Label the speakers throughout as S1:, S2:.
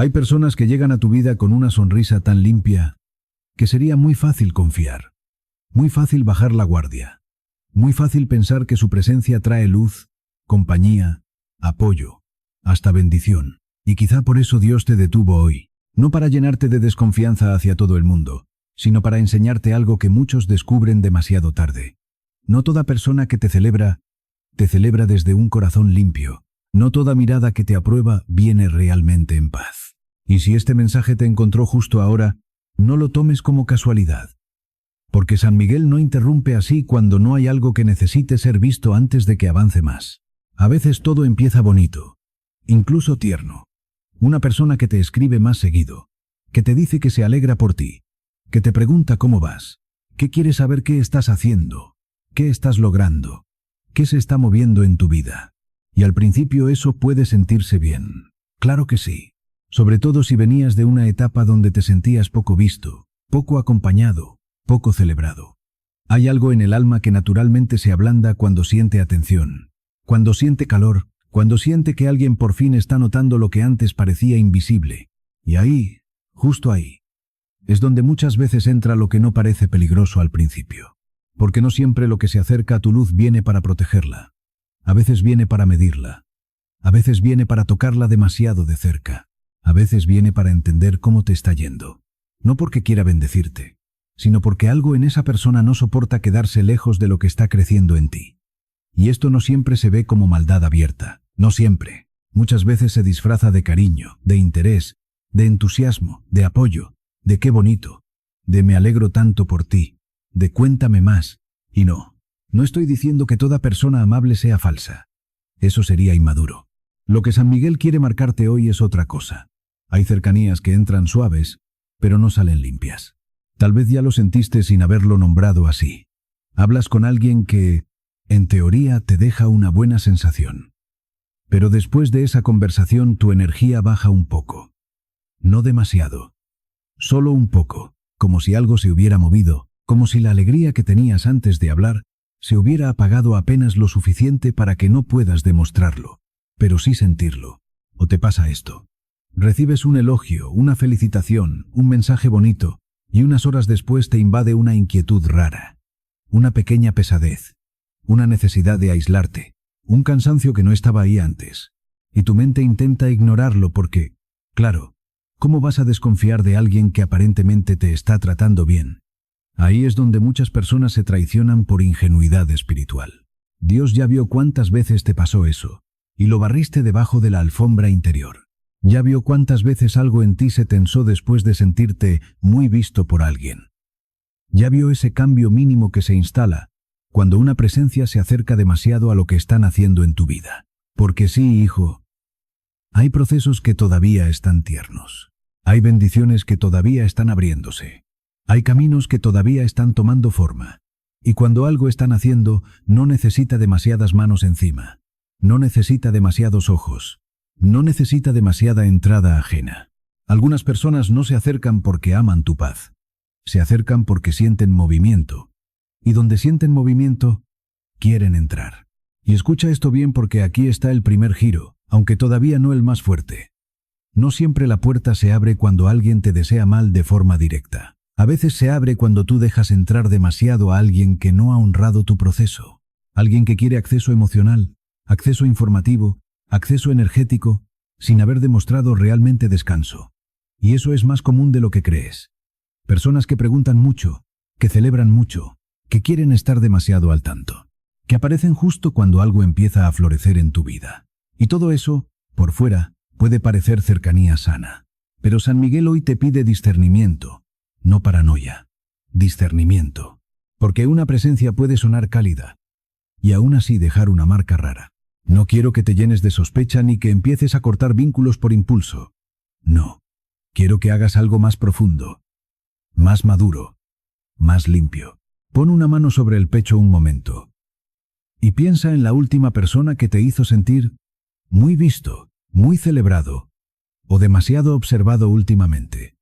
S1: Hay personas que llegan a tu vida con una sonrisa tan limpia que sería muy fácil confiar, muy fácil bajar la guardia, muy fácil pensar que su presencia trae luz, compañía, apoyo, hasta bendición. Y quizá por eso Dios te detuvo hoy, no para llenarte de desconfianza hacia todo el mundo, sino para enseñarte algo que muchos descubren demasiado tarde. No toda persona que te celebra desde un corazón limpio. No toda mirada que te aprueba viene realmente en paz. Y si este mensaje te encontró justo ahora, no lo tomes como casualidad. Porque San Miguel no interrumpe así cuando no hay algo que necesite ser visto antes de que avance más. A veces todo empieza bonito, incluso tierno. Una persona que te escribe más seguido, que te dice que se alegra por ti, que te pregunta cómo vas, que quiere saber qué estás haciendo, qué estás logrando, qué se está moviendo en tu vida. Y al principio eso puede sentirse bien. Claro que sí. Sobre todo si venías de una etapa donde te sentías poco visto, poco acompañado, poco celebrado. Hay algo en el alma que naturalmente se ablanda cuando siente atención, cuando siente calor, cuando siente que alguien por fin está notando lo que antes parecía invisible. Y ahí, justo ahí, es donde muchas veces entra lo que no parece peligroso al principio. Porque no siempre lo que se acerca a tu luz viene para protegerla. A veces viene para medirla. A veces viene para tocarla demasiado de cerca. A veces viene para entender cómo te está yendo. No porque quiera bendecirte, sino porque algo en esa persona no soporta quedarse lejos de lo que está creciendo en ti. Y esto no siempre se ve como maldad abierta. No siempre. Muchas veces se disfraza de cariño, de interés, de entusiasmo, de apoyo, de qué bonito, de me alegro tanto por ti, de cuéntame más. Y no estoy diciendo que toda persona amable sea falsa. Eso sería inmaduro. Lo que San Miguel quiere marcarte hoy es otra cosa. Hay cercanías que entran suaves, pero no salen limpias. Tal vez ya lo sentiste sin haberlo nombrado así. Hablas con alguien que, en teoría, te deja una buena sensación. Pero después de esa conversación tu energía baja un poco. No demasiado. Solo un poco, como si algo se hubiera movido, como si la alegría que tenías antes de hablar se hubiera apagado apenas lo suficiente para que no puedas demostrarlo, pero sí sentirlo. ¿O te pasa esto? Recibes un elogio, una felicitación, un mensaje bonito, y unas horas después te invade una inquietud rara, una pequeña pesadez, una necesidad de aislarte, un cansancio que no estaba ahí antes, y tu mente intenta ignorarlo porque, claro, ¿cómo vas a desconfiar de alguien que aparentemente te está tratando bien? Ahí es donde muchas personas se traicionan por ingenuidad espiritual. Dios ya vio cuántas veces te pasó eso, y lo barriste debajo de la alfombra interior. Ya vio cuántas veces algo en ti se tensó después de sentirte muy visto por alguien. Ya vio ese cambio mínimo que se instala cuando una presencia se acerca demasiado a lo que están haciendo en tu vida. Porque sí, hijo, hay procesos que todavía están tiernos. Hay bendiciones que todavía están abriéndose. Hay caminos que todavía están tomando forma. Y cuando algo están haciendo, no necesita demasiadas manos encima. No necesita demasiados ojos. No necesita demasiada entrada ajena. Algunas personas no se acercan porque aman tu paz. Se acercan porque sienten movimiento. Y donde sienten movimiento, quieren entrar. Y escucha esto bien porque aquí está el primer giro, aunque todavía no el más fuerte. No siempre la puerta se abre cuando alguien te desea mal de forma directa. A veces se abre cuando tú dejas entrar demasiado a alguien que no ha honrado tu proceso. Alguien que quiere acceso emocional, acceso informativo, acceso energético, sin haber demostrado realmente descanso. Y eso es más común de lo que crees. Personas que preguntan mucho, que celebran mucho, que quieren estar demasiado al tanto, que aparecen justo cuando algo empieza a florecer en tu vida. Y todo eso, por fuera, puede parecer cercanía sana. Pero San Miguel hoy te pide discernimiento, no paranoia. Discernimiento. Porque una presencia puede sonar cálida y aún así dejar una marca rara. No quiero que te llenes de sospecha ni que empieces a cortar vínculos por impulso. No. Quiero que hagas algo más profundo, más maduro, más limpio. Pon una mano sobre el pecho un momento y piensa en la última persona que te hizo sentir muy visto, muy celebrado o demasiado observado últimamente.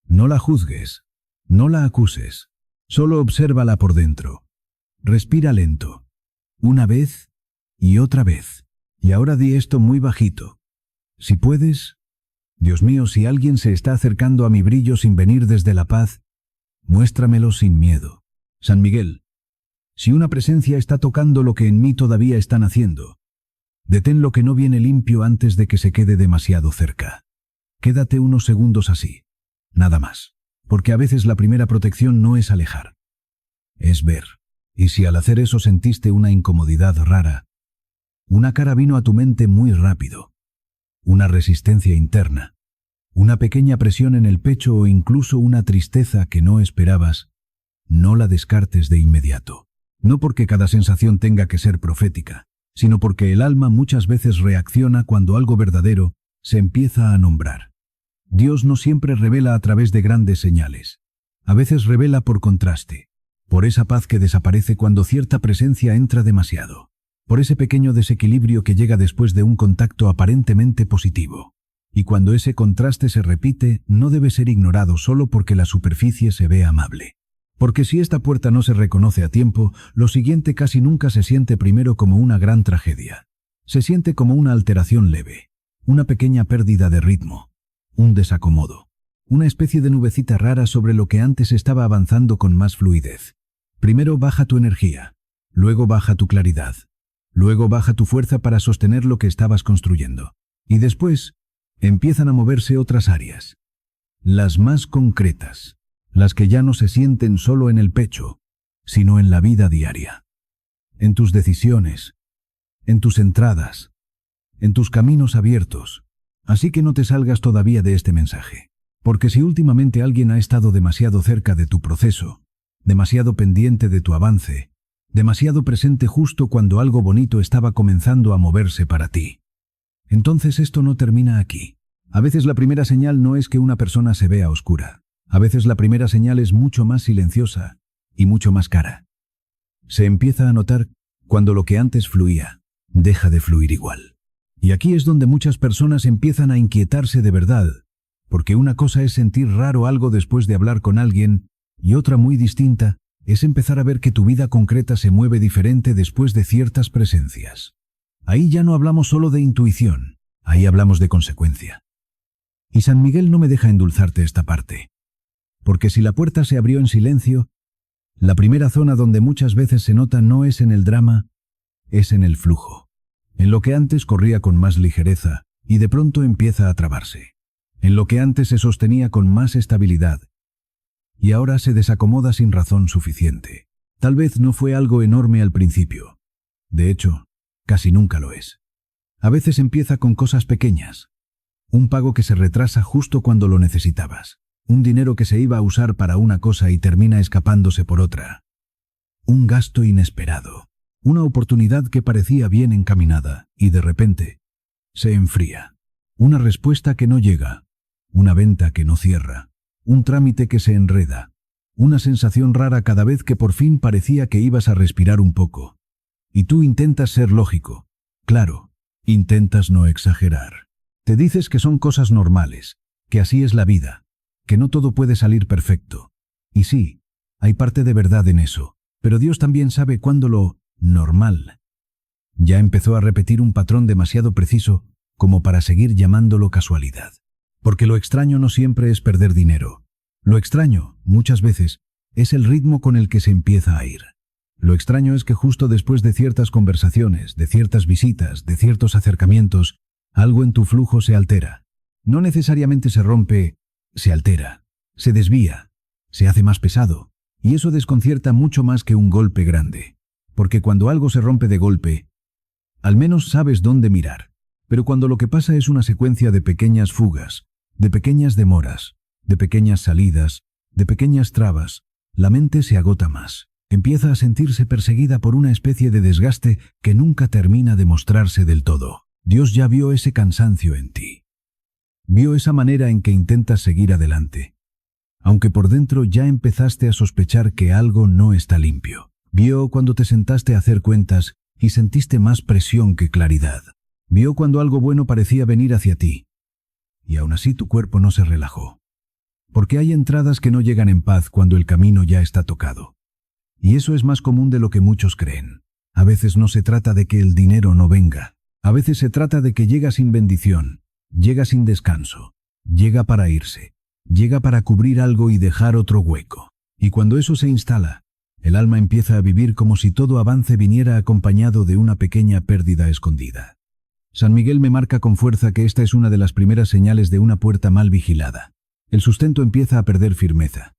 S1: No la juzgues, no la acuses, solo obsérvala por dentro. Respira lento, una vez y otra vez. Y ahora di esto muy bajito. Si puedes, Dios mío, si alguien se está acercando a mi brillo sin venir desde la paz, muéstramelo sin miedo. San Miguel, si una presencia está tocando lo que en mí todavía están haciendo, detén lo que no viene limpio antes de que se quede demasiado cerca. Quédate unos segundos así, nada más, porque a veces la primera protección no es alejar, es ver. Y si al hacer eso sentiste una incomodidad rara, una cara vino a tu mente muy rápido, una resistencia interna, una pequeña presión en el pecho o incluso una tristeza que no esperabas, no la descartes de inmediato. No porque cada sensación tenga que ser profética, sino porque el alma muchas veces reacciona cuando algo verdadero se empieza a nombrar. Dios no siempre revela a través de grandes señales. A veces revela por contraste, por esa paz que desaparece cuando cierta presencia entra demasiado, por ese pequeño desequilibrio que llega después de un contacto aparentemente positivo. Y cuando ese contraste se repite, no debe ser ignorado solo porque la superficie se ve amable. Porque si esta puerta no se reconoce a tiempo, lo siguiente casi nunca se siente primero como una gran tragedia. Se siente como una alteración leve, una pequeña pérdida de ritmo, un desacomodo, una especie de nubecita rara sobre lo que antes estaba avanzando con más fluidez. Primero baja tu energía, luego baja tu claridad, luego baja tu fuerza para sostener lo que estabas construyendo. Y después empiezan a moverse otras áreas, las más concretas, las que ya no se sienten solo en el pecho, sino en la vida diaria, en tus decisiones, en tus entradas, en tus caminos abiertos. Así que no te salgas todavía de este mensaje, porque si últimamente alguien ha estado demasiado cerca de tu proceso, demasiado pendiente de tu avance, demasiado presente justo cuando algo bonito estaba comenzando a moverse para ti, entonces esto no termina aquí. A veces la primera señal no es que una persona se vea oscura. A veces la primera señal es mucho más silenciosa y mucho más cara. Se empieza a notar cuando lo que antes fluía deja de fluir igual. Y aquí es donde muchas personas empiezan a inquietarse de verdad, porque una cosa es sentir raro algo después de hablar con alguien y otra muy distinta es empezar a ver que tu vida concreta se mueve diferente después de ciertas presencias. Ahí ya no hablamos solo de intuición, ahí hablamos de consecuencia. Y San Miguel no me deja endulzarte esta parte. Porque si la puerta se abrió en silencio, la primera zona donde muchas veces se nota no es en el drama, es en el flujo. En lo que antes corría con más ligereza y de pronto empieza a trabarse. En lo que antes se sostenía con más estabilidad y ahora se desacomoda sin razón suficiente. Tal vez no fue algo enorme al principio. De hecho, casi nunca lo es. A veces empieza con cosas pequeñas. Un pago que se retrasa justo cuando lo necesitabas. Un dinero que se iba a usar para una cosa y termina escapándose por otra. Un gasto inesperado. Una oportunidad que parecía bien encaminada y de repente se enfría. Una respuesta que no llega. Una venta que no cierra. Un trámite que se enreda. Una sensación rara cada vez que por fin parecía que ibas a respirar un poco. Y tú intentas ser lógico. Claro, intentas no exagerar. Te dices que son cosas normales, que así es la vida, que no todo puede salir perfecto. Y sí, hay parte de verdad en eso, pero Dios también sabe cuándo lo normal ya empezó a repetir un patrón demasiado preciso como para seguir llamándolo casualidad. Porque lo extraño no siempre es perder dinero. Lo extraño, muchas veces, es el ritmo con el que se empieza a ir. Lo extraño es que justo después de ciertas conversaciones, de ciertas visitas, de ciertos acercamientos, algo en tu flujo se altera. No necesariamente se rompe, se altera, se desvía, se hace más pesado, y eso desconcierta mucho más que un golpe grande. Porque cuando algo se rompe de golpe, al menos sabes dónde mirar. Pero cuando lo que pasa es una secuencia de pequeñas fugas, de pequeñas demoras, de pequeñas salidas, de pequeñas trabas, la mente se agota más. Empieza a sentirse perseguida por una especie de desgaste que nunca termina de mostrarse del todo. Dios ya vio ese cansancio en ti. Vio esa manera en que intentas seguir adelante. Aunque por dentro ya empezaste a sospechar que algo no está limpio. Vio cuando te sentaste a hacer cuentas y sentiste más presión que claridad. Vio cuando algo bueno parecía venir hacia ti. Y aún así tu cuerpo no se relajó. Porque hay entradas que no llegan en paz cuando el camino ya está tocado. Y eso es más común de lo que muchos creen. A veces no se trata de que el dinero no venga. A veces se trata de que llega sin bendición, llega sin descanso, Llega para irse. Llega para cubrir algo y dejar otro hueco. Y cuando eso se instala, el alma empieza a vivir como si todo avance viniera acompañado de una pequeña pérdida escondida. San Miguel me marca con fuerza que esta es una de las primeras señales de una puerta mal vigilada. El sustento empieza a perder firmeza.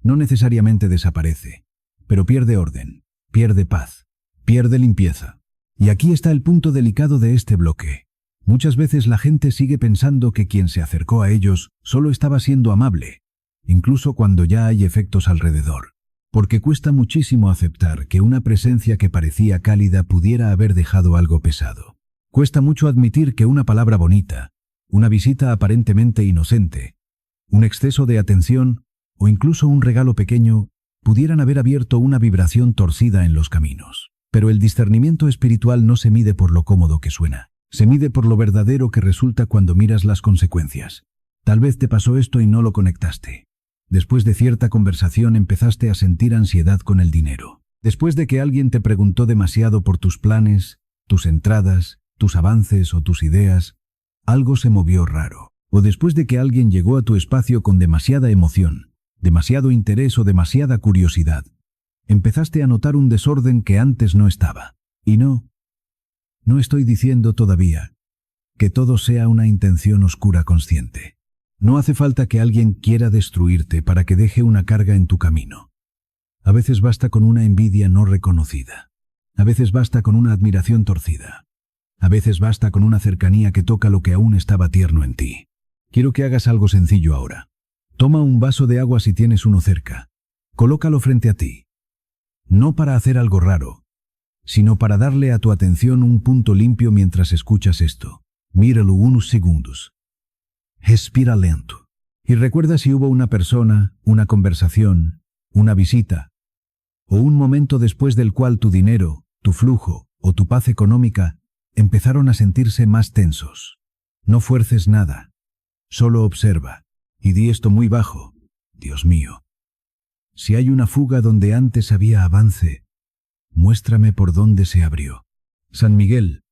S1: No necesariamente desaparece, pero pierde orden, pierde paz, pierde limpieza. Y aquí está el punto delicado de este bloque. Muchas veces la gente sigue pensando que quien se acercó a ellos solo estaba siendo amable, incluso cuando ya hay efectos alrededor. Porque cuesta muchísimo aceptar que una presencia que parecía cálida pudiera haber dejado algo pesado. Cuesta mucho admitir que una palabra bonita, una visita aparentemente inocente, un exceso de atención o incluso un regalo pequeño pudieran haber abierto una vibración torcida en los caminos. Pero el discernimiento espiritual no se mide por lo cómodo que suena. Se mide por lo verdadero que resulta cuando miras las consecuencias. Tal vez te pasó esto y no lo conectaste. Después de cierta conversación empezaste a sentir ansiedad con el dinero. Después de que alguien te preguntó demasiado por tus planes, tus entradas, tus avances o tus ideas, algo se movió raro. O después de que alguien llegó a tu espacio con demasiada emoción, demasiado interés o demasiada curiosidad, empezaste a notar un desorden que antes no estaba. Y no estoy diciendo todavía que todo sea una intención oscura consciente. No hace falta que alguien quiera destruirte para que deje una carga en tu camino. A veces basta con una envidia no reconocida. A veces basta con una admiración torcida. A veces basta con una cercanía que toca lo que aún estaba tierno en ti. Quiero que hagas algo sencillo ahora. Toma un vaso de agua si tienes uno cerca. Colócalo frente a ti. No para hacer algo raro, sino para darle a tu atención un punto limpio mientras escuchas esto. Míralo unos segundos. Respira lento. Y recuerda si hubo una persona, una conversación, una visita, o un momento después del cual tu dinero, tu flujo o tu paz económica empezaron a sentirse más tensos. No fuerces nada. Solo observa. Y di esto muy bajo. Dios mío. Si hay una fuga donde antes había avance, muéstrame por dónde se abrió. San Miguel,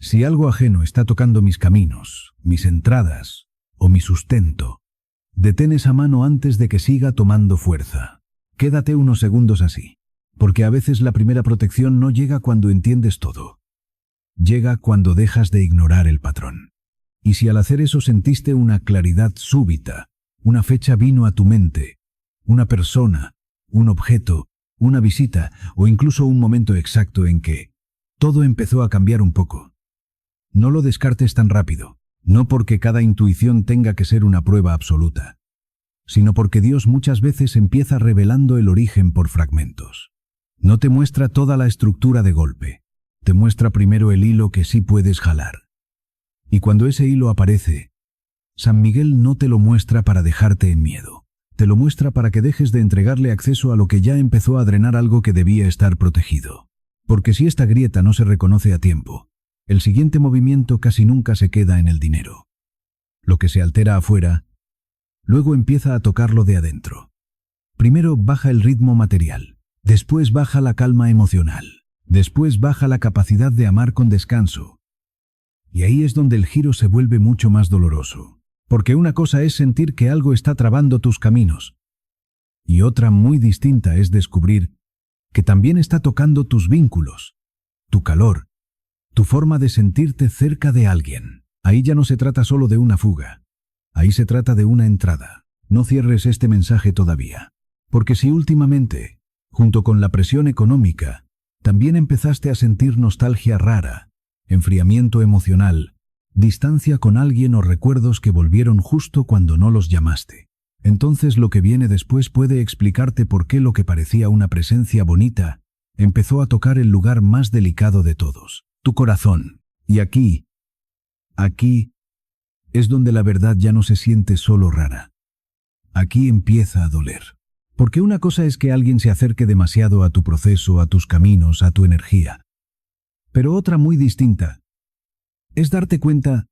S1: si algo ajeno está tocando mis caminos, mis entradas o mi sustento, detén esa mano antes de que siga tomando fuerza. Quédate unos segundos así, porque a veces la primera protección no llega cuando entiendes todo. Llega cuando dejas de ignorar el patrón. Y si al hacer eso sentiste una claridad súbita, una fecha vino a tu mente, una persona, un objeto, una visita o incluso un momento exacto en que todo empezó a cambiar un poco. No lo descartes tan rápido, no porque cada intuición tenga que ser una prueba absoluta, sino porque Dios muchas veces empieza revelando el origen por fragmentos. No te muestra toda la estructura de golpe, te muestra primero el hilo que sí puedes jalar. Y cuando ese hilo aparece, San Miguel no te lo muestra para dejarte en miedo. Te lo muestra para que dejes de entregarle acceso a lo que ya empezó a drenar algo que debía estar protegido. Porque si esta grieta no se reconoce a tiempo, el siguiente movimiento casi nunca se queda en el dinero. Lo que se altera afuera, luego empieza a tocarlo de adentro. Primero baja el ritmo material, después baja la calma emocional, después baja la capacidad de amar con descanso. Y ahí es donde el giro se vuelve mucho más doloroso. Porque una cosa es sentir que algo está trabando tus caminos, y otra muy distinta es descubrir que también está tocando tus vínculos, tu calor, tu forma de sentirte cerca de alguien. Ahí ya no se trata solo de una fuga, ahí se trata de una entrada. No cierres este mensaje todavía, porque si últimamente, junto con la presión económica, también empezaste a sentir nostalgia rara, enfriamiento emocional, distancia con alguien o recuerdos que volvieron justo cuando no los llamaste, entonces lo que viene después puede explicarte por qué lo que parecía una presencia bonita empezó a tocar el lugar más delicado de todos, tu corazón. Y aquí es donde la verdad ya no se siente solo rara. Aquí empieza a doler. Porque una cosa es que alguien se acerque demasiado a tu proceso, a tus caminos, a tu energía. Pero otra muy distinta es darte cuenta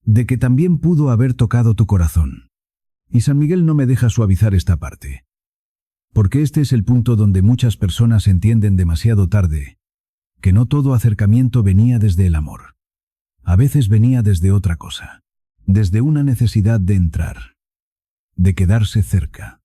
S1: de que también pudo haber tocado tu corazón. Y San Miguel no me deja suavizar esta parte. Porque este es el punto donde muchas personas entienden demasiado tarde que no todo acercamiento venía desde el amor. A veces venía desde otra cosa. desde una necesidad de entrar, de quedarse cerca,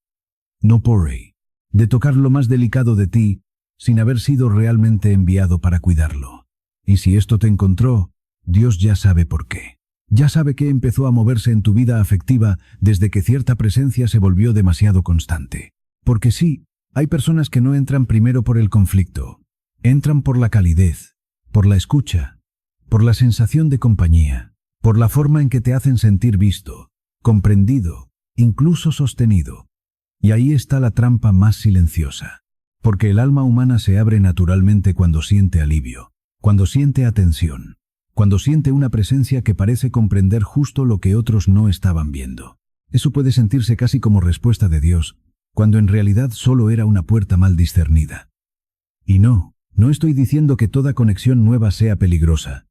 S1: no por ahí, de tocar lo más delicado de ti sin haber sido realmente enviado para cuidarlo. Y si esto te encontró, Dios ya sabe por qué. Ya sabe que empezó a moverse en tu vida afectiva desde que cierta presencia se volvió demasiado constante. Porque sí, hay personas que no entran primero por el conflicto, entran por la calidez, por la escucha, por la sensación de compañía, por la forma en que te hacen sentir visto, comprendido, incluso sostenido. Y ahí está la trampa más silenciosa, porque el alma humana se abre naturalmente cuando siente alivio, cuando siente atención, cuando siente una presencia que parece comprender justo lo que otros no estaban viendo. Eso puede sentirse casi como respuesta de Dios, cuando en realidad solo era una puerta mal discernida. Y no estoy diciendo que toda conexión nueva sea peligrosa.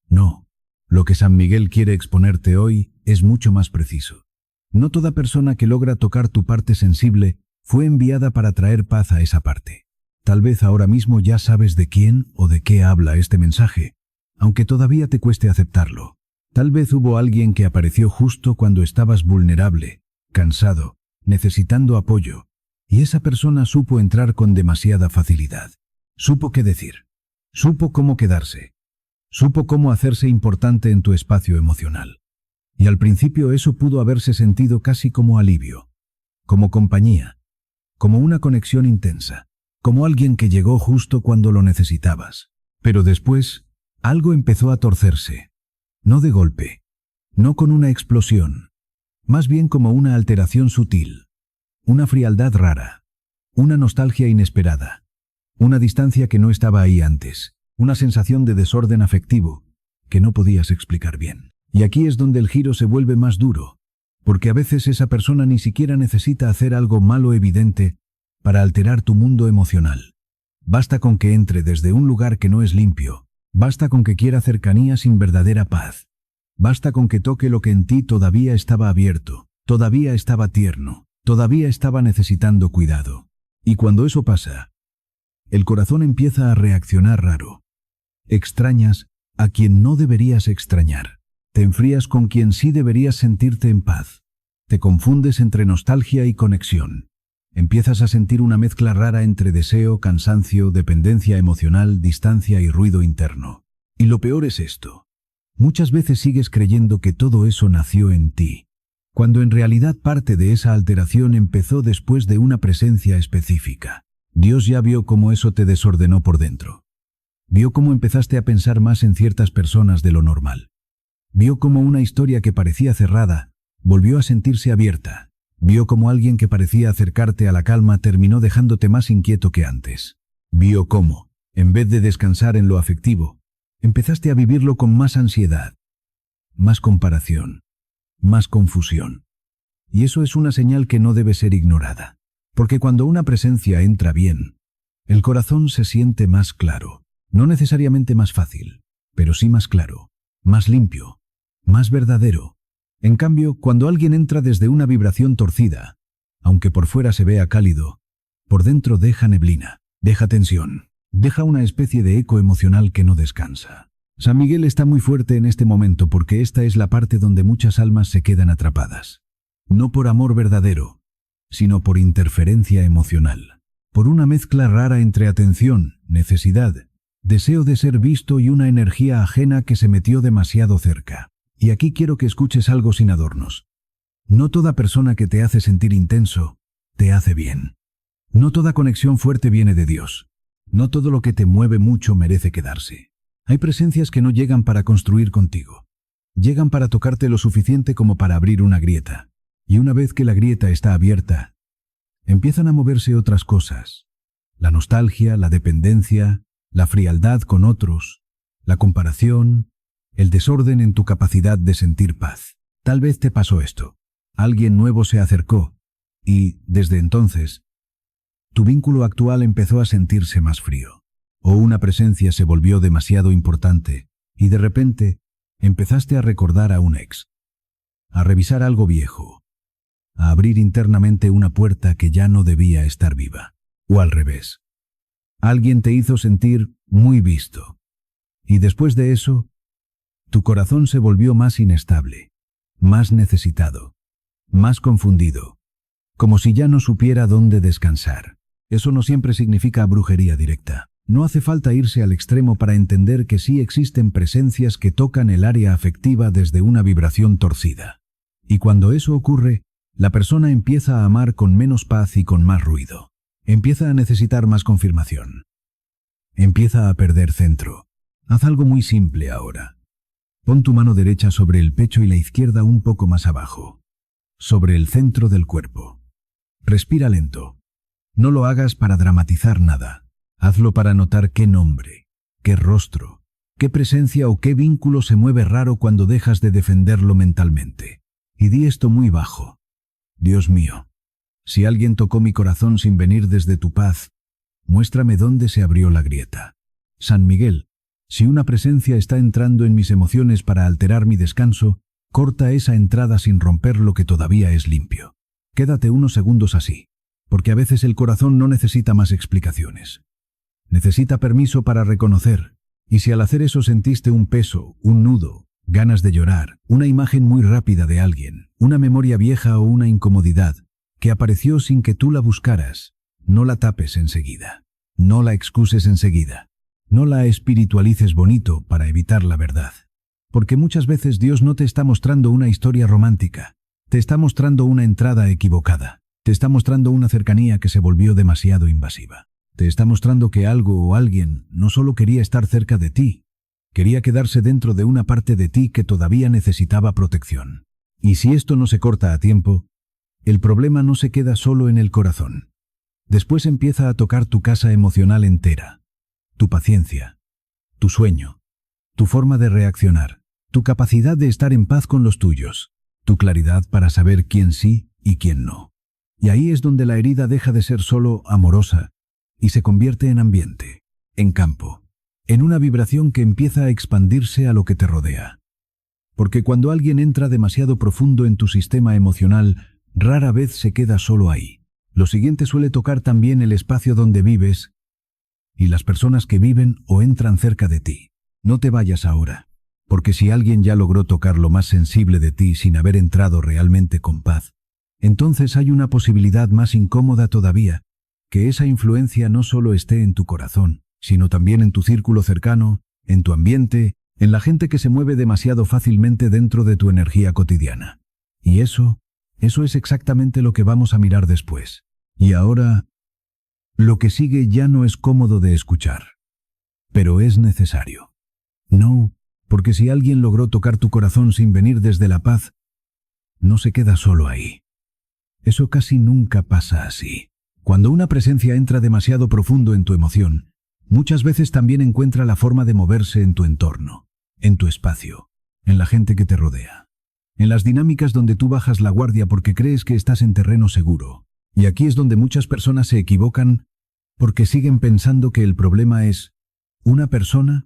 S1: No, lo que San Miguel quiere exponerte hoy es mucho más preciso. No toda persona que logra tocar tu parte sensible fue enviada para traer paz a esa parte. Tal vez ahora mismo ya sabes de quién o de qué habla este mensaje, aunque todavía te cueste aceptarlo. Tal vez hubo alguien que apareció justo cuando estabas vulnerable, cansado, necesitando apoyo, y esa persona supo entrar con demasiada facilidad. Supo qué decir, supo cómo quedarse, supo cómo hacerse importante en tu espacio emocional. Y al principio eso pudo haberse sentido casi como alivio, como compañía, como una conexión intensa, como alguien que llegó justo cuando lo necesitabas. Pero después, algo empezó a torcerse. No de golpe, no con una explosión, más bien como una alteración sutil, una frialdad rara, una nostalgia inesperada, una distancia que no estaba ahí antes, una sensación de desorden afectivo que no podías explicar bien. Y aquí es donde el giro se vuelve más duro, porque a veces esa persona ni siquiera necesita hacer algo malo evidente para alterar tu mundo emocional. Basta con que entre desde un lugar que no es limpio, basta con que quiera cercanía sin verdadera paz, basta con que toque lo que en ti todavía estaba abierto, todavía estaba tierno, todavía estaba necesitando cuidado. Y cuando eso pasa, el corazón empieza a reaccionar raro. Extrañas a quien no deberías extrañar. Te enfrías con quien sí deberías sentirte en paz. Te confundes entre nostalgia y conexión. Empiezas a sentir una mezcla rara entre deseo, cansancio, dependencia emocional, distancia y ruido interno. Y lo peor es esto. Muchas veces sigues creyendo que todo eso nació en ti, cuando en realidad parte de esa alteración empezó después de una presencia específica. Dios ya vio cómo eso te desordenó por dentro. Vio cómo empezaste a pensar más en ciertas personas de lo normal. Vio cómo una historia que parecía cerrada volvió a sentirse abierta. Vio cómo alguien que parecía acercarte a la calma terminó dejándote más inquieto que antes. Vio cómo, en vez de descansar en lo afectivo, empezaste a vivirlo con más ansiedad, más comparación, más confusión. Y eso es una señal que no debe ser ignorada. Porque cuando una presencia entra bien, el corazón se siente más claro. No necesariamente más fácil, pero sí más claro, más limpio, más verdadero. En cambio, cuando alguien entra desde una vibración torcida, aunque por fuera se vea cálido, por dentro deja neblina, deja tensión, deja una especie de eco emocional que no descansa. San Miguel está muy fuerte en este momento porque esta es la parte donde muchas almas se quedan atrapadas. No por amor verdadero, sino por interferencia emocional, por una mezcla rara entre atención, necesidad, deseo de ser visto y una energía ajena que se metió demasiado cerca. Y aquí quiero que escuches algo sin adornos. No toda persona que te hace sentir intenso, te hace bien. No toda conexión fuerte viene de Dios. No todo lo que te mueve mucho merece quedarse. Hay presencias que no llegan para construir contigo. Llegan para tocarte lo suficiente como para abrir una grieta. Y una vez que la grieta está abierta, empiezan a moverse otras cosas. La nostalgia, la dependencia, la frialdad con otros, la comparación, el desorden en tu capacidad de sentir paz. Tal vez te pasó esto. Alguien nuevo se acercó y, desde entonces, tu vínculo actual empezó a sentirse más frío. O una presencia se volvió demasiado importante y de repente empezaste a recordar a un ex, a revisar algo viejo, a abrir internamente una puerta que ya no debía estar viva. O al revés. Alguien te hizo sentir muy visto. Y después de eso, tu corazón se volvió más inestable. más necesitado, más confundido, como si ya no supiera dónde descansar. Eso no siempre significa brujería directa. No hace falta irse al extremo para entender que sí existen presencias que tocan el área afectiva desde una vibración torcida. Y cuando eso ocurre, la persona empieza a amar con menos paz y con más ruido. Empieza a necesitar más confirmación. Empieza a perder centro. Haz algo muy simple ahora. Pon tu mano derecha sobre el pecho y la izquierda un poco más abajo, sobre el centro del cuerpo. Respira lento. No lo hagas para dramatizar nada. Hazlo para notar qué nombre, qué rostro, qué presencia o qué vínculo se mueve raro cuando dejas de defenderlo mentalmente. Y di esto muy bajo. Dios mío, si alguien tocó mi corazón sin venir desde tu paz, muéstrame dónde se abrió la grieta. San Miguel, si una presencia está entrando en mis emociones para alterar mi descanso, corta esa entrada sin romper lo que todavía es limpio. Quédate unos segundos así, porque a veces el corazón no necesita más explicaciones. Necesita permiso para reconocer, y si al hacer eso sentiste un peso, un nudo, ganas de llorar, una imagen muy rápida de alguien, una memoria vieja o una incomodidad que apareció sin que tú la buscaras, no la tapes enseguida, no la excuses enseguida, no la espiritualices bonito para evitar la verdad. Porque muchas veces Dios no te está mostrando una historia romántica, te está mostrando una entrada equivocada, te está mostrando una cercanía que se volvió demasiado invasiva. Te está mostrando que algo o alguien no solo quería estar cerca de ti, quería quedarse dentro de una parte de ti que todavía necesitaba protección. Y si esto no se corta a tiempo, el problema no se queda solo en el corazón. Después empieza a tocar tu casa emocional entera, tu paciencia, tu sueño, tu forma de reaccionar, tu capacidad de estar en paz con los tuyos, tu claridad para saber quién sí y quién no. Y ahí es donde la herida deja de ser solo amorosa y se convierte en ambiente, en campo, en una vibración que empieza a expandirse a lo que te rodea. Porque cuando alguien entra demasiado profundo en tu sistema emocional, rara vez se queda solo ahí. Lo siguiente suele tocar también el espacio donde vives y las personas que viven o entran cerca de ti. No te vayas ahora, porque si alguien ya logró tocar lo más sensible de ti sin haber entrado realmente con paz, entonces hay una posibilidad más incómoda todavía, que esa influencia no solo esté en tu corazón, sino también en tu círculo cercano, en tu ambiente, en la gente que se mueve demasiado fácilmente dentro de tu energía cotidiana. Y eso es exactamente lo que vamos a mirar después. Y ahora, lo que sigue ya no es cómodo de escuchar, pero es necesario. No, porque si alguien logró tocar tu corazón sin venir desde la paz, no se queda solo ahí. Eso casi nunca pasa así. Cuando una presencia entra demasiado profundo en tu emoción, muchas veces también encuentra la forma de moverse en tu entorno, en tu espacio, en la gente que te rodea, en las dinámicas donde tú bajas la guardia porque crees que estás en terreno seguro. Y aquí es donde muchas personas se equivocan porque siguen pensando que el problema es una persona,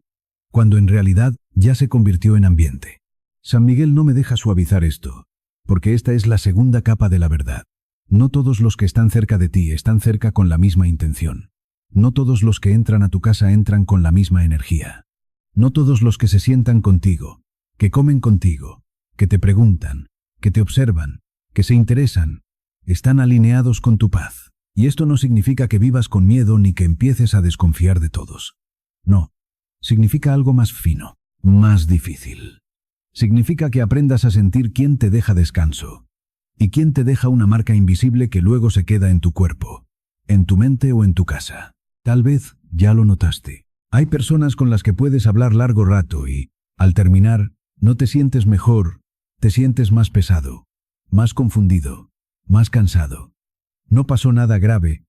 S1: cuando en realidad ya se convirtió en ambiente. San Miguel no me deja suavizar esto, porque esta es la segunda capa de la verdad. No todos los que están cerca de ti están cerca con la misma intención. No todos los que entran a tu casa entran con la misma energía. No todos los que se sientan contigo, que comen contigo, que te preguntan, que te observan, que se interesan, están alineados con tu paz. Y esto no significa que vivas con miedo ni que empieces a desconfiar de todos. No, significa algo más fino, más difícil. Significa que aprendas a sentir quién te deja descanso y quién te deja una marca invisible que luego se queda en tu cuerpo, en tu mente o en tu casa. Tal vez ya lo notaste. Hay personas con las que puedes hablar largo rato y, al terminar, no te sientes mejor, te sientes más pesado, más confundido, más cansado. No pasó nada grave,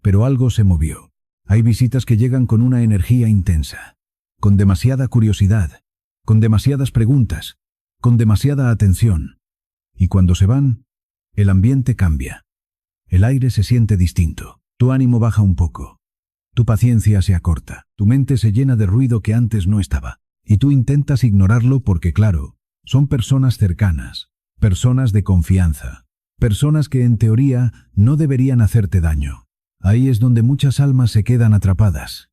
S1: pero algo se movió. Hay visitas que llegan con una energía intensa, con demasiada curiosidad, con demasiadas preguntas, con demasiada atención. Y cuando se van, el ambiente cambia. El aire se siente distinto, tu ánimo baja un poco, tu paciencia se acorta, tu mente se llena de ruido que antes no estaba, y tú intentas ignorarlo porque, claro, son personas cercanas, personas de confianza, personas que en teoría no deberían hacerte daño. Ahí es donde muchas almas se quedan atrapadas,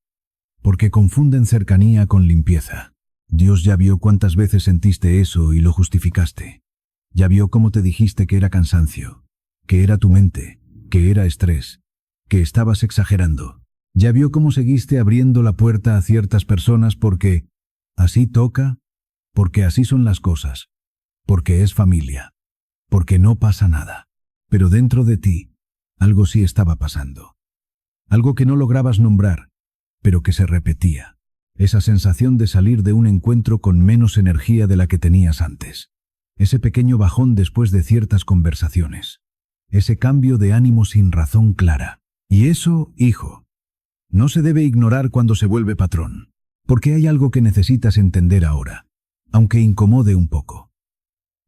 S1: porque confunden cercanía con limpieza. Dios ya vio cuántas veces sentiste eso y lo justificaste. Ya vio cómo te dijiste que era cansancio, que era tu mente, que era estrés, que estabas exagerando. Ya vio cómo seguiste abriendo la puerta a ciertas personas porque así toca, porque así son las cosas, porque es familia, porque no pasa nada. Pero dentro de ti, algo sí estaba pasando. Algo que no lograbas nombrar, pero que se repetía. Esa sensación de salir de un encuentro con menos energía de la que tenías antes. Ese pequeño bajón después de ciertas conversaciones. Ese cambio de ánimo sin razón clara. Y eso, hijo, no se debe ignorar cuando se vuelve patrón. Porque hay algo que necesitas entender ahora, aunque incomode un poco.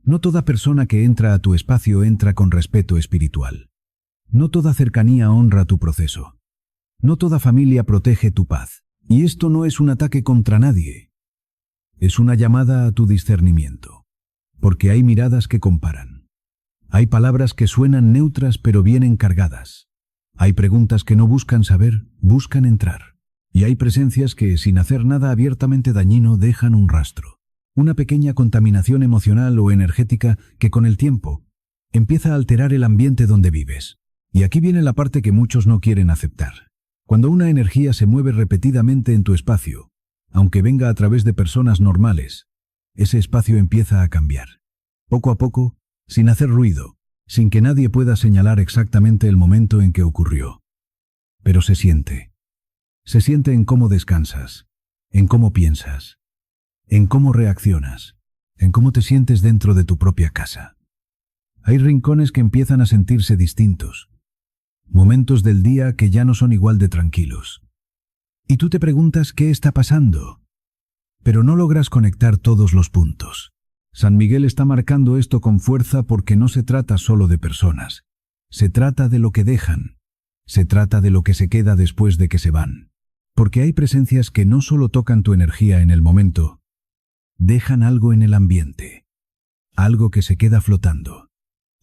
S1: No toda persona que entra a tu espacio entra con respeto espiritual. No toda cercanía honra tu proceso. No toda familia protege tu paz. Y esto no es un ataque contra nadie. Es una llamada a tu discernimiento. Porque hay miradas que comparan. Hay palabras que suenan neutras pero vienen cargadas. Hay preguntas que no buscan saber, buscan entrar. Y hay presencias que, sin hacer nada abiertamente dañino, dejan un rastro. Una pequeña contaminación emocional o energética que con el tiempo empieza a alterar el ambiente donde vives. Y aquí viene la parte que muchos no quieren aceptar. Cuando una energía se mueve repetidamente en tu espacio, aunque venga a través de personas normales, ese espacio empieza a cambiar. Poco a poco, sin hacer ruido, sin que nadie pueda señalar exactamente el momento en que ocurrió. Pero se siente. Se siente en cómo descansas, en cómo piensas, en cómo reaccionas, en cómo te sientes dentro de tu propia casa. Hay rincones que empiezan a sentirse distintos. Momentos del día que ya no son igual de tranquilos. Y tú te preguntas qué está pasando, pero no logras conectar todos los puntos. San Miguel está marcando esto con fuerza porque no se trata solo de personas. Se trata de lo que dejan. Se trata de lo que se queda después de que se van. Porque hay presencias que no solo tocan tu energía en el momento, dejan algo en el ambiente. Algo que se queda flotando.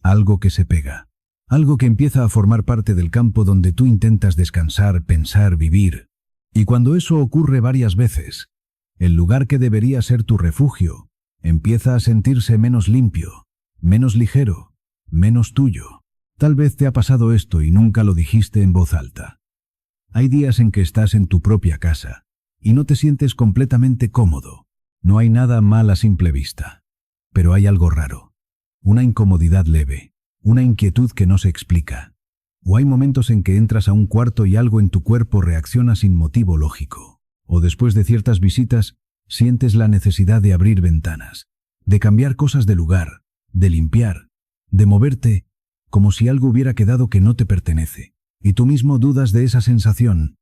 S1: Algo que se pega. Algo que empieza a formar parte del campo donde tú intentas descansar, pensar, vivir. Y cuando eso ocurre varias veces, el lugar que debería ser tu refugio empieza a sentirse menos limpio, menos ligero, menos tuyo. Tal vez te ha pasado esto y nunca lo dijiste en voz alta. Hay días en que estás en tu propia casa y no te sientes completamente cómodo. No hay nada mal a simple vista. Pero hay algo raro. Una incomodidad leve. Una inquietud que no se explica. O hay momentos en que entras a un cuarto y algo en tu cuerpo reacciona sin motivo lógico. O después de ciertas visitas, sientes la necesidad de abrir ventanas, de cambiar cosas de lugar, de limpiar, de moverte, como si algo hubiera quedado que no te pertenece. Y tú mismo dudas de esa sensación,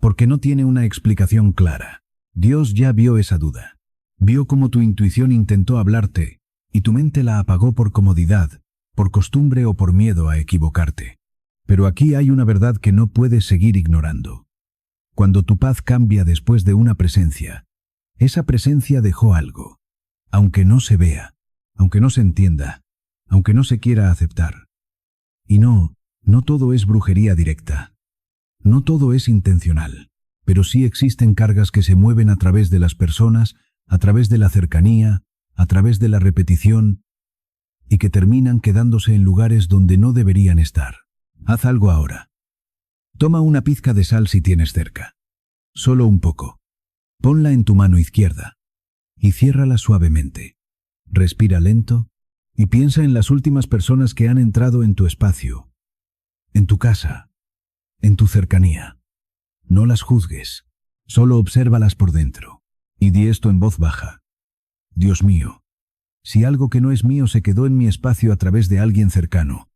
S1: porque no tiene una explicación clara. Dios ya vio esa duda. Vio cómo tu intuición intentó hablarte, y tu mente la apagó por comodidad, por costumbre o por miedo a equivocarte. Pero aquí hay una verdad que no puedes seguir ignorando. Cuando tu paz cambia después de una presencia, esa presencia dejó algo, aunque no se vea, aunque no se entienda, aunque no se quiera aceptar. Y no todo es brujería directa. No todo es intencional, pero sí existen cargas que se mueven a través de las personas, a través de la cercanía, a través de la repetición, y que terminan quedándose en lugares donde no deberían estar. Haz algo ahora. Toma una pizca de sal si tienes cerca. Solo un poco. Ponla en tu mano izquierda y ciérrala suavemente. Respira lento y piensa en las últimas personas que han entrado en tu espacio, en tu casa, en tu cercanía. No las juzgues, solo obsérvalas por dentro. Y di esto en voz baja. Dios mío, si algo que no es mío se quedó en mi espacio a través de alguien cercano,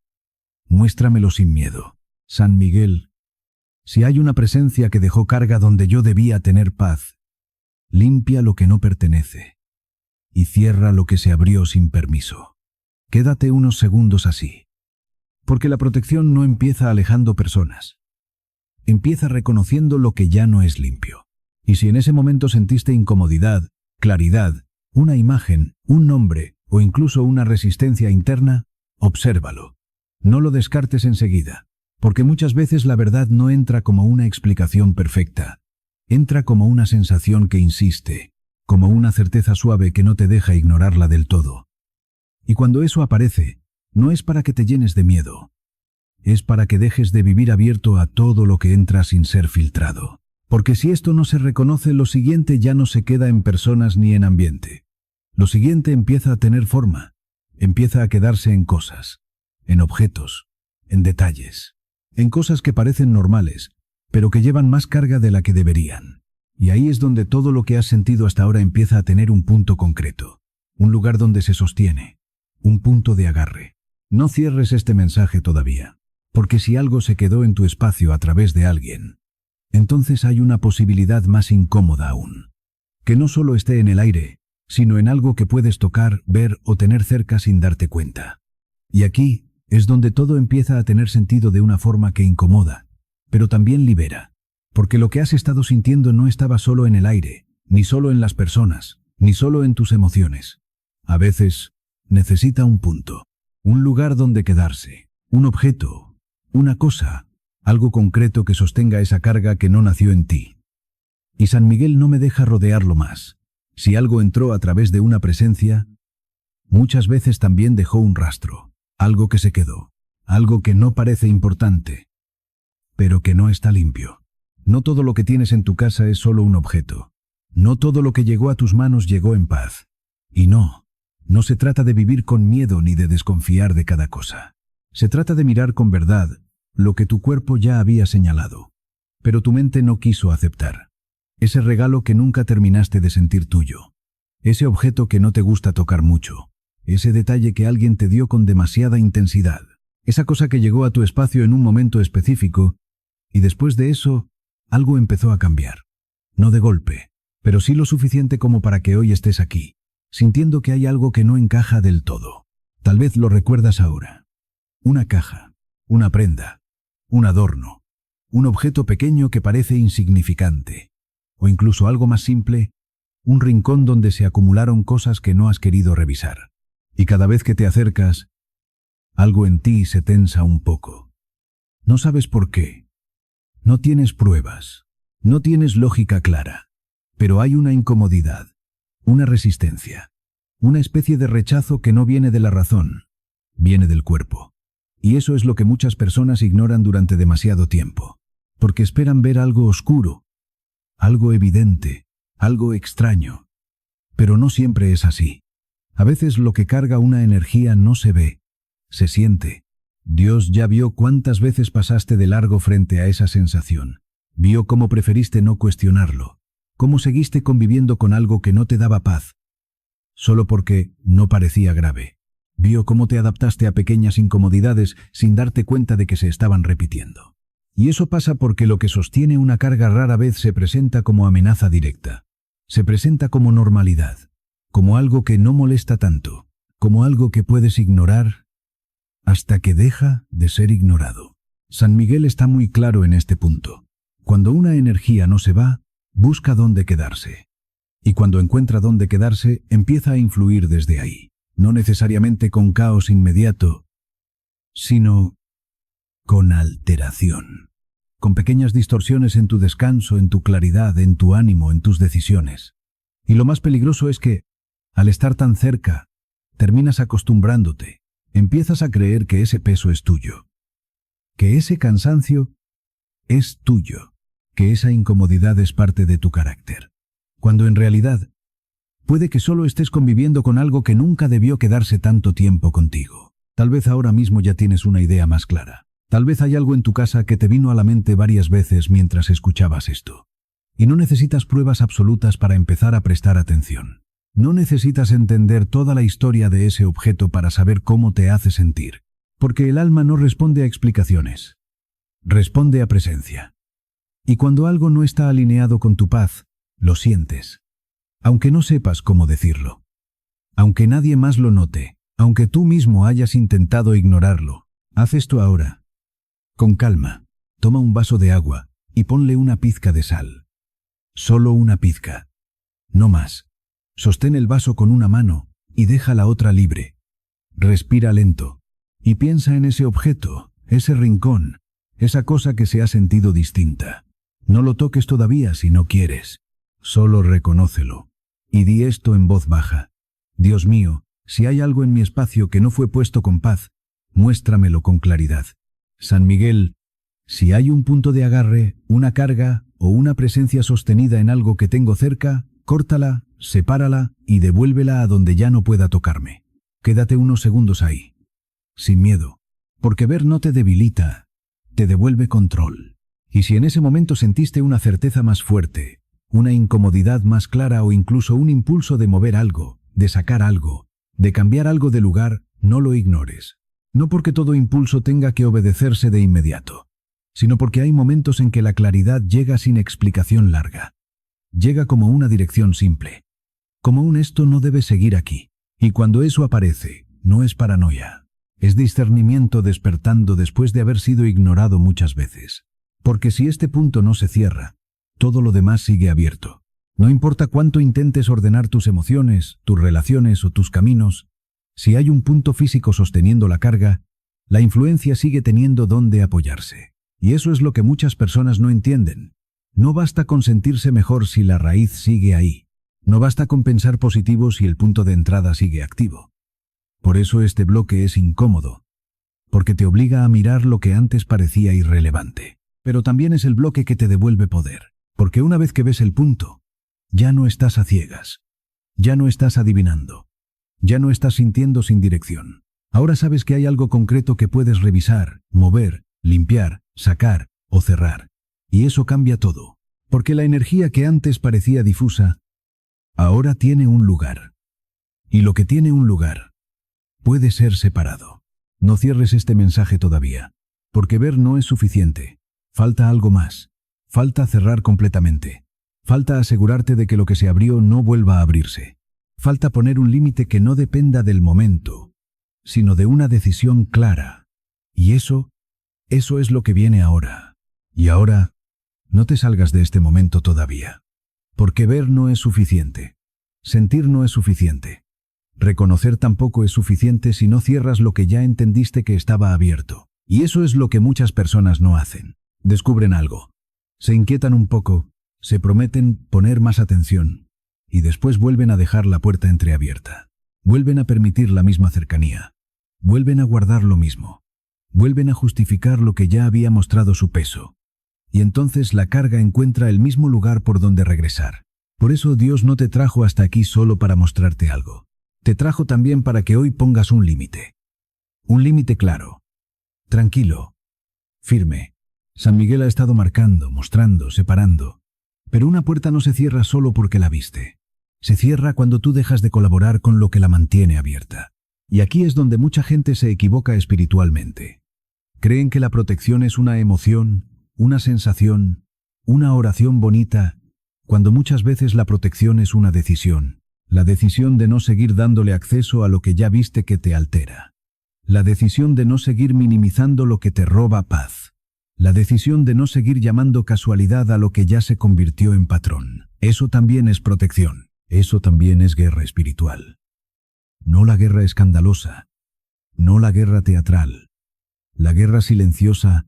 S1: muéstramelo sin miedo. San Miguel, si hay una presencia que dejó carga donde yo debía tener paz, limpia lo que no pertenece y cierra lo que se abrió sin permiso. Quédate unos segundos así. Porque la protección no empieza alejando personas. Empieza reconociendo lo que ya no es limpio. Y si en ese momento sentiste incomodidad, claridad, una imagen, un nombre o incluso una resistencia interna, obsérvalo. No lo descartes enseguida, porque muchas veces la verdad no entra como una explicación perfecta. Entra como una sensación que insiste, como una certeza suave que no te deja ignorarla del todo. Y cuando eso aparece, no es para que te llenes de miedo. Es para que dejes de vivir abierto a todo lo que entra sin ser filtrado. Porque si esto no se reconoce, lo siguiente ya no se queda en personas ni en ambiente. Lo siguiente empieza a tener forma, empieza a quedarse en cosas, en objetos, en detalles, en cosas que parecen normales, pero que llevan más carga de la que deberían. Y ahí es donde todo lo que has sentido hasta ahora empieza a tener un punto concreto, un lugar donde se sostiene, un punto de agarre. No cierres este mensaje todavía, porque si algo se quedó en tu espacio a través de alguien, entonces hay una posibilidad más incómoda aún. Que no solo esté en el aire, sino en algo que puedes tocar, ver o tener cerca sin darte cuenta. Y aquí es donde todo empieza a tener sentido de una forma que incomoda, pero también libera. Porque lo que has estado sintiendo no estaba solo en el aire, ni solo en las personas, ni solo en tus emociones. A veces necesita un punto, un lugar donde quedarse, un objeto, una cosa, algo concreto que sostenga esa carga que no nació en ti. Y San Miguel no me deja rodearlo más. Si algo entró a través de una presencia, muchas veces también dejó un rastro, algo que se quedó, algo que no parece importante, pero que no está limpio. No todo lo que tienes en tu casa es solo un objeto. No todo lo que llegó a tus manos llegó en paz. Y no se trata de vivir con miedo ni de desconfiar de cada cosa. Se trata de mirar con verdad lo que tu cuerpo ya había señalado, pero tu mente no quiso aceptar. Ese regalo que nunca terminaste de sentir tuyo. Ese objeto que no te gusta tocar mucho. Ese detalle que alguien te dio con demasiada intensidad. Esa cosa que llegó a tu espacio en un momento específico, y después de eso, algo empezó a cambiar. No de golpe, pero sí lo suficiente como para que hoy estés aquí, sintiendo que hay algo que no encaja del todo. Tal vez lo recuerdas ahora. Una caja, una prenda, un adorno, un objeto pequeño que parece insignificante, o incluso algo más simple, un rincón donde se acumularon cosas que no has querido revisar. Y cada vez que te acercas, algo en ti se tensa un poco. No sabes por qué. No tienes pruebas, no tienes lógica clara, pero hay una incomodidad, una resistencia, una especie de rechazo que no viene de la razón, viene del cuerpo. Y eso es lo que muchas personas ignoran durante demasiado tiempo, porque esperan ver algo oscuro, algo evidente, algo extraño. Pero no siempre es así. A veces lo que carga una energía no se ve, se siente. Dios ya vio cuántas veces pasaste de largo frente a esa sensación. Vio cómo preferiste no cuestionarlo, cómo seguiste conviviendo con algo que no te daba paz, solo porque no parecía grave. Vio cómo te adaptaste a pequeñas incomodidades sin darte cuenta de que se estaban repitiendo. Y eso pasa porque lo que sostiene una carga rara vez se presenta como amenaza directa. Se presenta como normalidad, como algo que no molesta tanto, como algo que puedes ignorar hasta que deja de ser ignorado. San Miguel está muy claro en este punto. Cuando una energía no se va, busca dónde quedarse. Y cuando encuentra dónde quedarse, empieza a influir desde ahí. No necesariamente con caos inmediato, sino con alteración. Con pequeñas distorsiones en tu descanso, en tu claridad, en tu ánimo, en tus decisiones. Y lo más peligroso es que, al estar tan cerca, terminas acostumbrándote. Empiezas a creer que ese peso es tuyo, que ese cansancio es tuyo, que esa incomodidad es parte de tu carácter, cuando en realidad puede que solo estés conviviendo con algo que nunca debió quedarse tanto tiempo contigo. Tal vez ahora mismo ya tienes una idea más clara. Tal vez hay algo en tu casa que te vino a la mente varias veces mientras escuchabas esto. Y no necesitas pruebas absolutas para empezar a prestar atención. No necesitas entender toda la historia de ese objeto para saber cómo te hace sentir, porque el alma no responde a explicaciones, responde a presencia. Y cuando algo no está alineado con tu paz, lo sientes, aunque no sepas cómo decirlo, aunque nadie más lo note, aunque tú mismo hayas intentado ignorarlo. Haz esto ahora. Con calma, toma un vaso de agua y ponle una pizca de sal. Solo una pizca, no más. Sostén el vaso con una mano y deja la otra libre. Respira lento y piensa en ese objeto, ese rincón, esa cosa que se ha sentido distinta. No lo toques todavía si no quieres. Solo reconócelo. Y di esto en voz baja. Dios mío, Si hay algo en mi espacio que no fue puesto con paz, muéstramelo con claridad. San Miguel, si hay un punto de agarre, una carga o una presencia sostenida en algo que tengo cerca, córtala, sepárala y devuélvela a donde ya no pueda tocarme. Quédate unos segundos ahí. Sin miedo. Porque ver no te debilita, te devuelve control. Y si en ese momento sentiste una certeza más fuerte, una incomodidad más clara o incluso un impulso de mover algo, de sacar algo, de cambiar algo de lugar, no lo ignores. No porque todo impulso tenga que obedecerse de inmediato, sino porque hay momentos en que la claridad llega sin explicación larga. Llega como una dirección simple. Como un esto no debe seguir aquí. Y cuando eso aparece, no es paranoia. Es discernimiento despertando después de haber sido ignorado muchas veces. Porque si este punto no se cierra, todo lo demás sigue abierto. No importa cuánto intentes ordenar tus emociones, tus relaciones o tus caminos, si hay un punto físico sosteniendo la carga, la influencia sigue teniendo dónde apoyarse. Y eso es lo que muchas personas no entienden. No basta con sentirse mejor si la raíz sigue ahí. No basta con pensar positivo si el punto de entrada sigue activo. Por eso este bloque es incómodo, porque te obliga a mirar lo que antes parecía irrelevante. Pero también es el bloque que te devuelve poder, porque una vez que ves el punto, ya no estás a ciegas, ya no estás adivinando, ya no estás sintiendo sin dirección. Ahora sabes que hay algo concreto que puedes revisar, mover, limpiar, sacar o cerrar. Y eso cambia todo, porque la energía que antes parecía difusa, ahora tiene un lugar. Y lo que tiene un lugar puede ser separado. No cierres este mensaje todavía, porque ver no es suficiente. Falta algo más. Falta cerrar completamente. Falta asegurarte de que lo que se abrió no vuelva a abrirse. Falta poner un límite que no dependa del momento, sino de una decisión clara. Y eso es lo que viene ahora. Y ahora, no te salgas de este momento todavía. Porque ver no es suficiente. Sentir no es suficiente. Reconocer tampoco es suficiente si no cierras lo que ya entendiste que estaba abierto. Y eso es lo que muchas personas no hacen. Descubren algo. Se inquietan un poco, se prometen poner más atención, y después vuelven a dejar la puerta entreabierta. Vuelven a permitir la misma cercanía. Vuelven a guardar lo mismo. Vuelven a justificar lo que ya había mostrado su peso. Y entonces la carga encuentra el mismo lugar por donde regresar. Por eso Dios no te trajo hasta aquí solo para mostrarte algo. Te trajo también para que hoy pongas un límite. Un límite claro. Tranquilo. Firme. San Miguel ha estado marcando, mostrando, separando. Pero una puerta no se cierra solo porque la viste. Se cierra cuando tú dejas de colaborar con lo que la mantiene abierta. Y aquí es donde mucha gente se equivoca espiritualmente. Creen que la protección es una emoción, una sensación, una oración bonita, cuando muchas veces la protección es una decisión. La decisión de no seguir dándole acceso a lo que ya viste que te altera. La decisión de no seguir minimizando lo que te roba paz. La decisión de no seguir llamando casualidad a lo que ya se convirtió en patrón. Eso también es protección. Eso también es guerra espiritual. No la guerra escandalosa. No la guerra teatral. La guerra silenciosa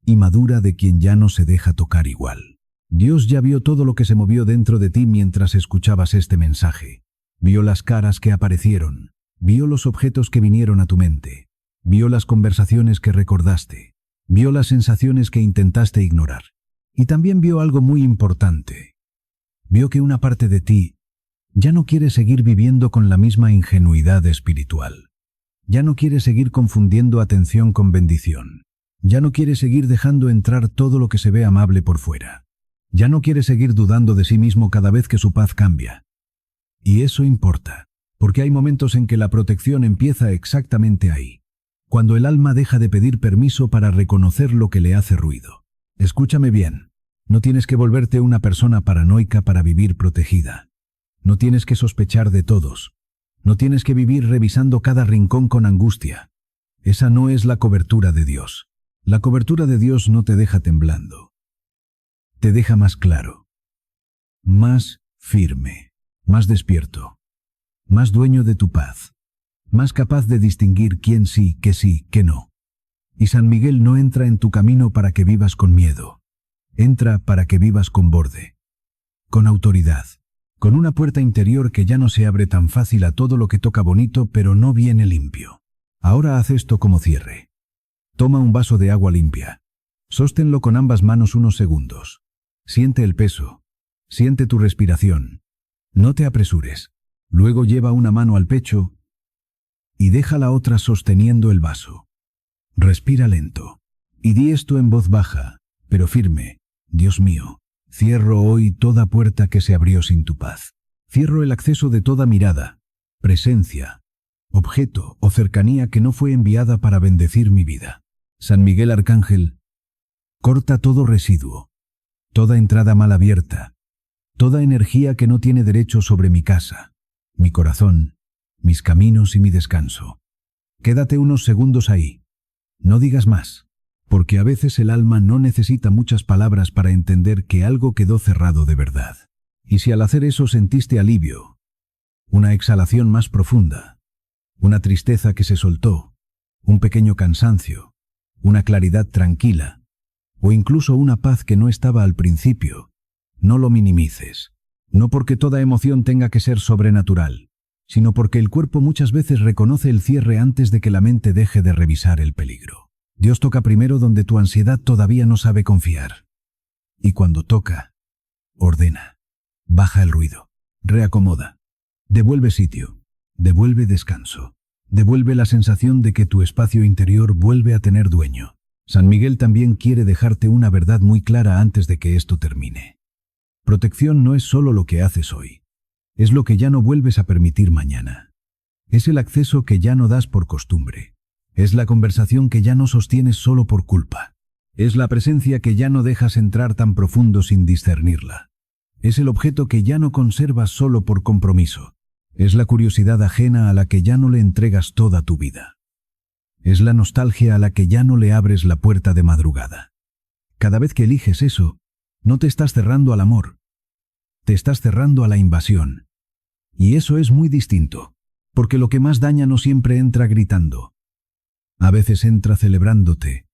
S1: y madura de quien ya no se deja tocar igual. Dios ya vio todo lo que se movió dentro de ti mientras escuchabas este mensaje. Vio las caras que aparecieron. Vio los objetos que vinieron a tu mente. Vio las conversaciones que recordaste. Vio las sensaciones que intentaste ignorar. Y también vio algo muy importante. Vio que una parte de ti ya no quiere seguir viviendo con la misma ingenuidad espiritual. Ya no quiere seguir confundiendo atención con bendición. Ya no quiere seguir dejando entrar todo lo que se ve amable por fuera. Ya no quiere seguir dudando de sí mismo cada vez que su paz cambia. Y eso importa, porque hay momentos en que la protección empieza exactamente ahí, cuando el alma deja de pedir permiso para reconocer lo que le hace ruido. Escúchame bien, no tienes que volverte una persona paranoica para vivir protegida. No tienes que sospechar de todos. No tienes que vivir revisando cada rincón con angustia. Esa no es la cobertura de Dios. La cobertura de Dios no te deja temblando. Te deja más claro, más firme, más despierto, más dueño de tu paz, más capaz de distinguir quién sí, que no. Y San Miguel no entra en tu camino para que vivas con miedo. Entra para que vivas con borde, con autoridad, con una puerta interior que ya no se abre tan fácil a todo lo que toca bonito, pero no viene limpio. Ahora haz esto como cierre. Toma un vaso de agua limpia. Sóstenlo con ambas manos unos segundos. Siente el peso. Siente tu respiración. No te apresures. Luego lleva una mano al pecho y deja la otra sosteniendo el vaso. Respira lento. Y di esto en voz baja, pero firme. Dios mío, cierro hoy toda puerta que se abrió sin tu paz. Cierro el acceso de toda mirada, presencia, objeto o cercanía que no fue enviada para bendecir mi vida. San Miguel Arcángel, corta todo residuo, toda entrada mal abierta, toda energía que no tiene derecho sobre mi casa, mi corazón, mis caminos y mi descanso. Quédate unos segundos ahí. No digas más, porque a veces el alma no necesita muchas palabras para entender que algo quedó cerrado de verdad. Y si al hacer eso sentiste alivio, una exhalación más profunda, una tristeza que se soltó, un pequeño cansancio, una claridad tranquila, o incluso una paz que no estaba al principio, no lo minimices. No porque toda emoción tenga que ser sobrenatural, sino porque el cuerpo muchas veces reconoce el cierre antes de que la mente deje de revisar el peligro. Dios toca primero donde tu ansiedad todavía no sabe confiar. Y cuando toca, ordena, baja el ruido, reacomoda, devuelve sitio, devuelve descanso, devuelve la sensación de que tu espacio interior vuelve a tener dueño. San Miguel también quiere dejarte una verdad muy clara antes de que esto termine. Protección no es solo lo que haces hoy, es lo que ya no vuelves a permitir mañana. Es el acceso que ya no das por costumbre. Es la conversación que ya no sostienes solo por culpa. Es la presencia que ya no dejas entrar tan profundo sin discernirla. Es el objeto que ya no conservas solo por compromiso. Es la curiosidad ajena a la que ya no le entregas toda tu vida. Es la nostalgia a la que ya no le abres la puerta de madrugada. Cada vez que eliges eso, no te estás cerrando al amor. Te estás cerrando a la invasión. Y eso es muy distinto, porque lo que más daña no siempre entra gritando. A veces entra celebrándote.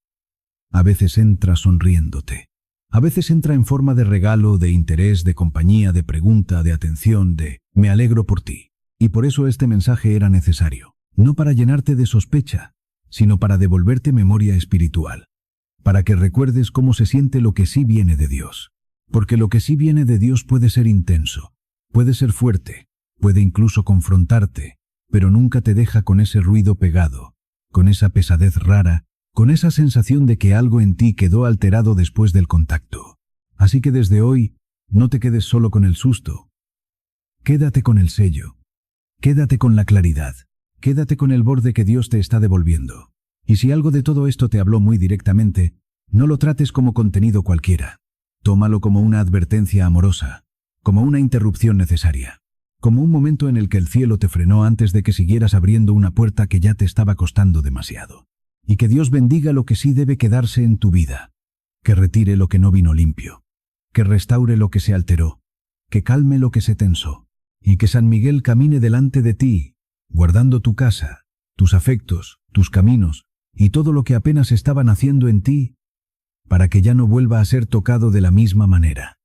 S1: A veces entra sonriéndote. A veces entra en forma de regalo, de interés, de compañía, de pregunta, de atención, de «me alegro por ti». Y por eso este mensaje era necesario. No para llenarte de sospecha, sino para devolverte memoria espiritual. Para que recuerdes cómo se siente lo que sí viene de Dios. Porque lo que sí viene de Dios puede ser intenso, puede ser fuerte, puede incluso confrontarte, pero nunca te deja con ese ruido pegado, con esa pesadez rara, con esa sensación de que algo en ti quedó alterado después del contacto. Así que desde hoy, no te quedes solo con el susto. Quédate con el sello. Quédate con la claridad. Quédate con el borde que Dios te está devolviendo. Y si algo de todo esto te habló muy directamente, no lo trates como contenido cualquiera. Tómalo como una advertencia amorosa, como una interrupción necesaria, como un momento en el que el cielo te frenó antes de que siguieras abriendo una puerta que ya te estaba costando demasiado. Y que Dios bendiga lo que sí debe quedarse en tu vida, que retire lo que no vino limpio, que restaure lo que se alteró, que calme lo que se tensó, y que San Miguel camine delante de ti, guardando tu casa, tus afectos, tus caminos, y todo lo que apenas estaban haciendo en ti, para que ya no vuelva a ser tocado de la misma manera.